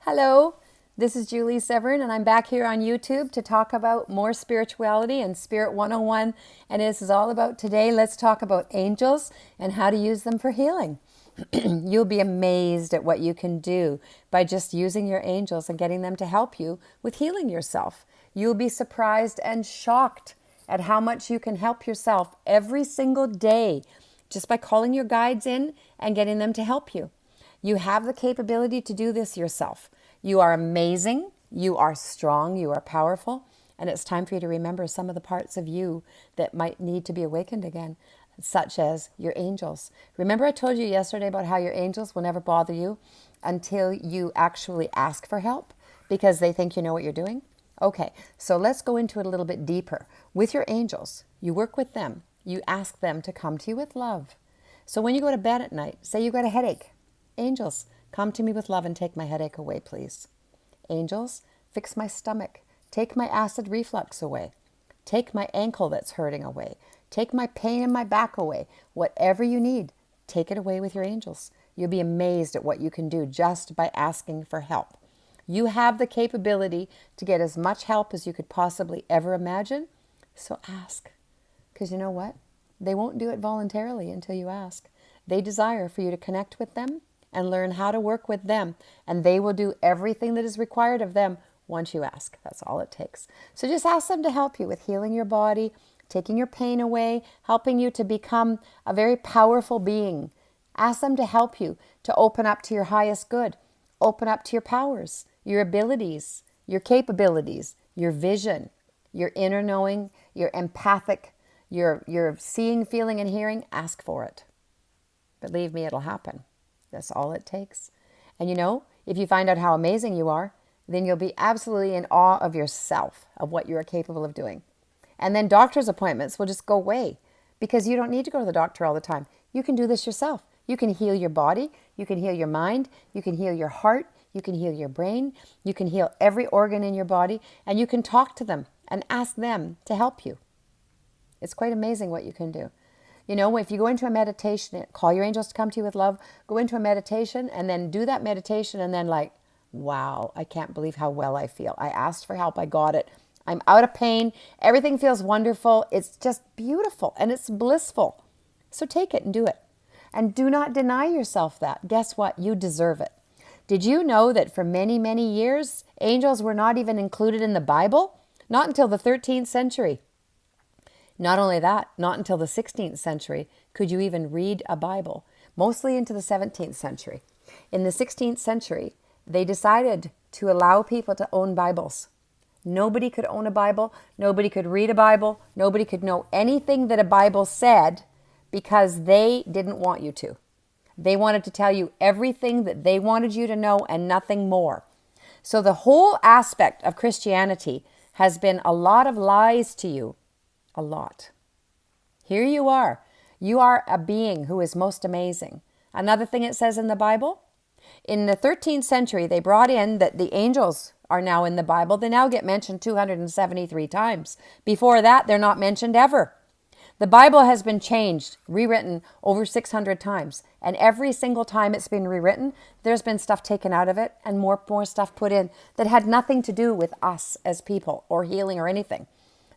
Hello, this is Julie Severin, and I'm back here on YouTube to talk about more spirituality and Spirit 101. And this is all about today. Let's talk about angels and how to use them for healing. You'll be amazed at what you can do by just using your angels and getting them to help you with healing yourself. You'll be surprised and shocked at how much you can help yourself every single day just by calling your guides in and getting them to help you. You have the capability to do this yourself. You are amazing, you are strong, you are powerful, and it's time for you to remember some of the parts of you that might need to be awakened again, such as your angels. Remember I told you yesterday about how your angels will never bother you until you actually ask for help because they think you know what you're doing? Okay, so let's go into it a little bit deeper. With your angels, you work with them. You ask them to come to you with love. So when you go to bed at night, say you got a headache. Angels, come to me with love and take my headache away, please. Angels, fix my stomach. Take my acid reflux away. Take my ankle that's hurting away. Take my pain in my back away. Whatever you need, take it away with your angels. You'll be amazed at what you can do just by asking for help. You have the capability to get as much help as you could possibly ever imagine, so ask. Because you know what? They won't do it voluntarily until you ask. They desire for you to connect with them and learn how to work with them. And they will do everything that is required of them once you ask. That's all it takes. So just ask them to help you with healing your body, taking your pain away, helping you to become a very powerful being. Ask them to help you to open up to your highest good, open up to your powers, your abilities, your capabilities, your vision, your inner knowing, your empathic, your seeing, feeling, and hearing. Ask for it. Believe me, it'll happen. That's all it takes. And you know, if you find out how amazing you are, then you'll be absolutely in awe of yourself, of what you are capable of doing. And then doctor's appointments will just go away because you don't need to go to the doctor all the time. You can do this yourself. You can heal your body. You can heal your mind. You can heal your heart. You can heal your brain. You can heal every organ in your body. And you can talk to them and ask them to help you. It's quite amazing what you can do. You know, if you go into a meditation, call your angels to come to you with love, go into a meditation and then do that meditation and then like, wow, I can't believe how well I feel. I asked for help. I got it. I'm out of pain. Everything feels wonderful. It's just beautiful and it's blissful. So take it and do it. And do not deny yourself that. Guess what? You deserve it. Did you know that for many, many years, angels were not even included in the Bible? Not until the 13th century. Not only that, not until the 16th century could you even read a Bible, mostly into the 17th century. In the 16th century, they decided to allow people to own Bibles. Nobody could own a Bible, nobody could read a Bible, nobody could know anything that a Bible said because they didn't want you to. They wanted to tell you everything that they wanted you to know and nothing more. So the whole aspect of Christianity has been a lot of lies to you. A lot. Here you are. You are a being who is most amazing. Another thing it says in the Bible, in the 13th century, they brought in that the angels are now in the Bible. They now get mentioned 273 times. Before that, they're not mentioned ever. The Bible has been changed, rewritten over 600 times. And every single time it's been rewritten, there's been stuff taken out of it and more stuff put in that had nothing to do with us as people or healing or anything.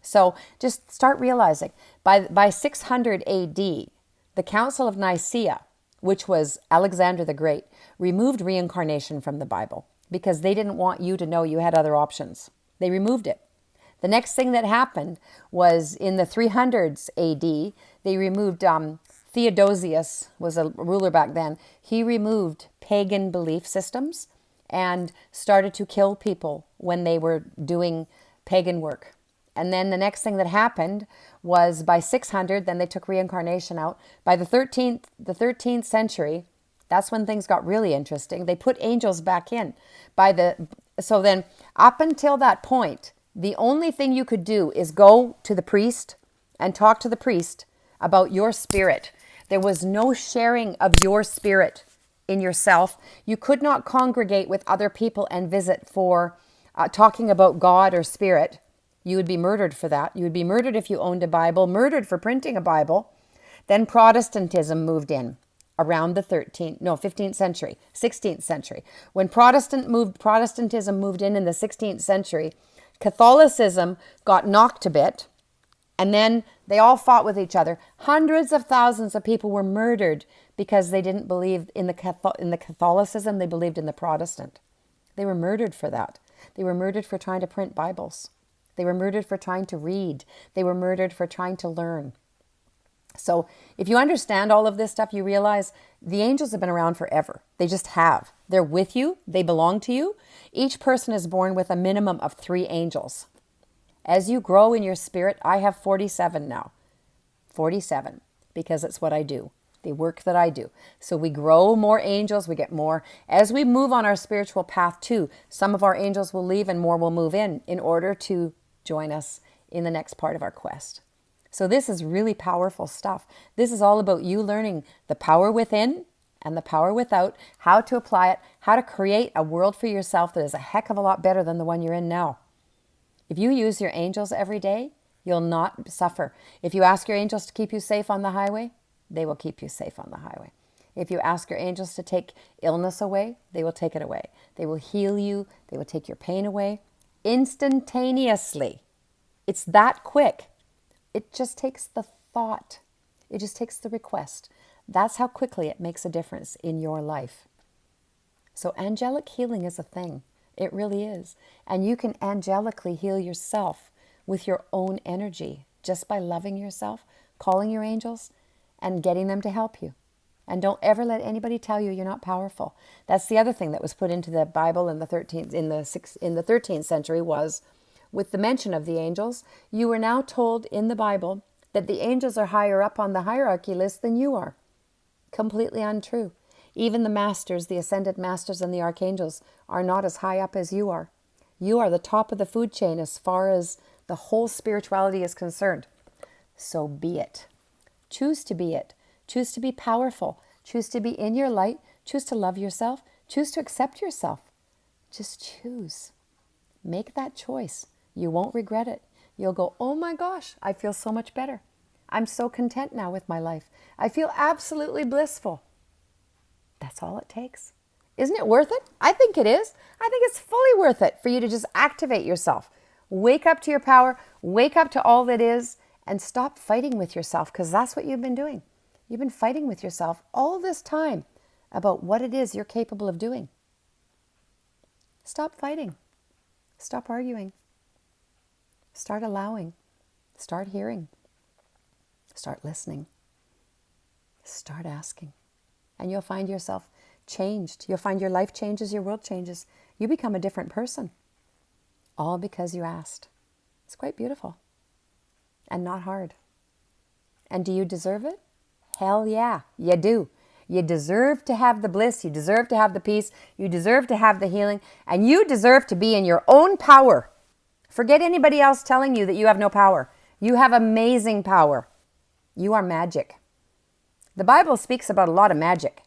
So just start realizing, by 600 AD, the Council of Nicaea, which was Alexander the Great, removed reincarnation from the Bible because they didn't want you to know you had other options. They removed it. The next thing that happened was in the 300s AD, they removed, Theodosius was a ruler back then. He removed pagan belief systems and started to kill people when they were doing pagan work. And then the next thing that happened was by 600, then they took reincarnation out. By the 13th century, that's when things got really interesting. They put angels back in. So then up until that point, the only thing you could do is go to the priest and talk to the priest about your spirit. There was no sharing of your spirit in yourself. You could not congregate with other people and visit for talking about God or spirit. You would be murdered for that. You would be murdered if you owned a Bible, murdered for printing a Bible. Then Protestantism moved in. around the 15th century, 16th century. When Protestantism moved in the 16th century, Catholicism got knocked a bit, and then they all fought with each other. Hundreds of thousands of people were murdered because they didn't believe in the Catholicism, they believed in the Protestant. They were murdered for that. They were murdered for trying to print Bibles. They were murdered for trying to read. They were murdered for trying to learn. So if you understand all of this stuff, you realize the angels have been around forever. They just have. They're with you. They belong to you. Each person is born with a minimum of 3 angels. As you grow in your spirit, I have 47 now. 47, because it's what I do, the work that I do. So we grow more angels, we get more. As we move on our spiritual path too, some of our angels will leave and more will move in order to join us in the next part of our quest. So this is really powerful stuff. This is all about you learning the power within and the power without, how to apply it, how to create a world for yourself that is a heck of a lot better than the one you're in now. If you use your angels every day, you'll not suffer. If you ask your angels to keep you safe on the highway, they will keep you safe on the highway. If you ask your angels to take illness away, they will take it away. They will heal you. They will take your pain away instantaneously. It's that quick. It just takes the thought. It just takes the request. That's how quickly it makes a difference in your life. So angelic healing is a thing. It really is. And you can angelically heal yourself with your own energy just by loving yourself, calling your angels, and getting them to help you. And don't ever let anybody tell you you're not powerful. That's the other thing that was put into the Bible in the 13th century was, with the mention of the angels, you are now told in the Bible that the angels are higher up on the hierarchy list than you are. Completely untrue. Even the masters, the ascended masters and the archangels are not as high up as you are. You are the top of the food chain as far as the whole spirituality is concerned. So be it. Choose to be it. Choose to be powerful. Choose to be in your light. Choose to love yourself. Choose to accept yourself. Just choose. Make that choice. You won't regret it. You'll go, oh my gosh, I feel so much better. I'm so content now with my life. I feel absolutely blissful. That's all it takes. Isn't it worth it? I think it is. I think it's fully worth it for you to just activate yourself. Wake up to your power. Wake up to all that is and stop fighting with yourself, because that's what you've been doing. You've been fighting with yourself all this time about what it is you're capable of doing. Stop fighting. Stop arguing. Start allowing. Start hearing. Start listening. Start asking. And you'll find yourself changed. You'll find your life changes, your world changes. You become a different person. All because you asked. It's quite beautiful. And not hard. And do you deserve it? Hell yeah, you do. You deserve to have the bliss. You deserve to have the peace. You deserve to have the healing. And you deserve to be in your own power. Forget anybody else telling you that you have no power. You have amazing power. You are magic. The Bible speaks about a lot of magic.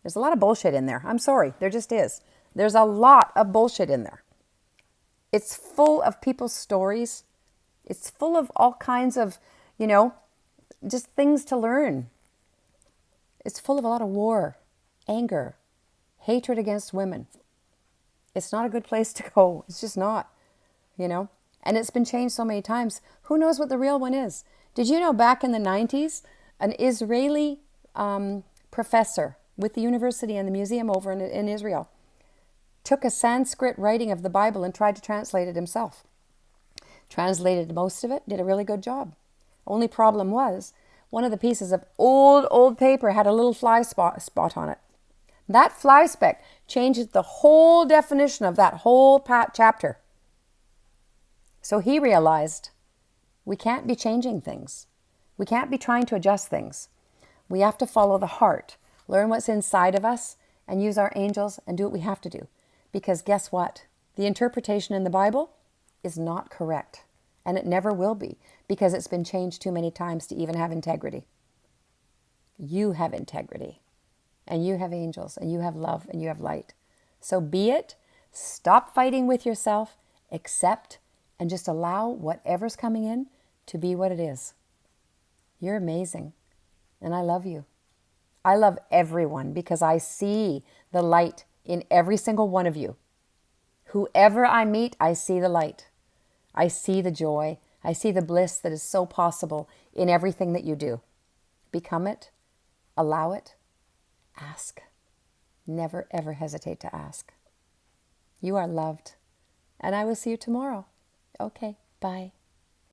There's a lot of bullshit in there. I'm sorry, there just is. There's a lot of bullshit in there. It's full of people's stories. It's full of all kinds of, just things to learn. It's full of a lot of war, anger, hatred against women. It's not a good place to go. It's just not, And it's been changed so many times. Who knows what the real one is? Did you know back in the 90s, an Israeli professor with the university and the museum over in Israel took a Sanskrit writing of the Bible and tried to translate it himself. Translated most of it, did a really good job. Only problem was, one of the pieces of old paper had a little fly spot on it. That fly speck changed the whole definition of that whole chapter. So he realized we can't be changing things. We can't be trying to adjust things. We have to follow the heart, learn what's inside of us, and use our angels and do what we have to do. Because guess what? The interpretation in the Bible is not correct. And it never will be, because it's been changed too many times to even have integrity. You have integrity. And you have angels, and you have love, and you have light. So be it. Stop fighting with yourself. Accept, and just allow whatever's coming in to be what it is. You're amazing. And I love you. I love everyone because I see the light in every single one of you. Whoever I meet, I see the light. I see the joy. I see the bliss that is so possible in everything that you do. Become it. Allow it. Ask. Never, ever hesitate to ask. You are loved. And I will see you tomorrow. Okay, bye.